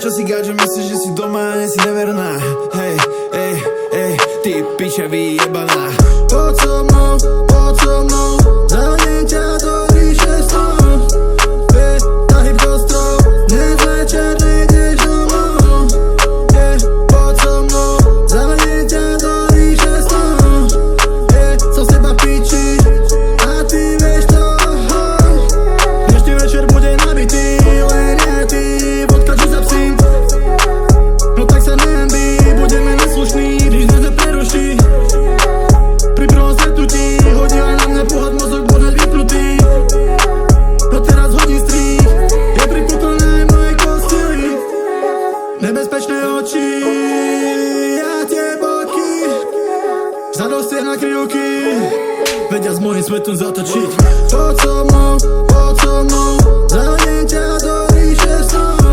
Prečo si gáčo myslíš, že si doma a nie si neverná? Hej, ty piče vyjebaná. Poď so mnou, zavediem ťa do ríše snov. Tahyb kostrov, dnes večer nejdeš domov. Poď so mnou, zavediem ťa do ríše snov. Som z teba piči, a ty vieš to. Dnešný večer bude nabitý, len nie ty, vodka či za psím. No tak sa nehanbí, budeme neslušní, když nás nepreruší. Pri prvom stretnutí hodila na mňa pohľad, mozog bol vypnutý. No teraz hodí strík, je pripúplné moje kostely. Nebezpečné oči a tie boky, zadosti na krivky, vedia s mojím svetom zatočiť. Poď so mnou, zavediem ťa do ríše snov.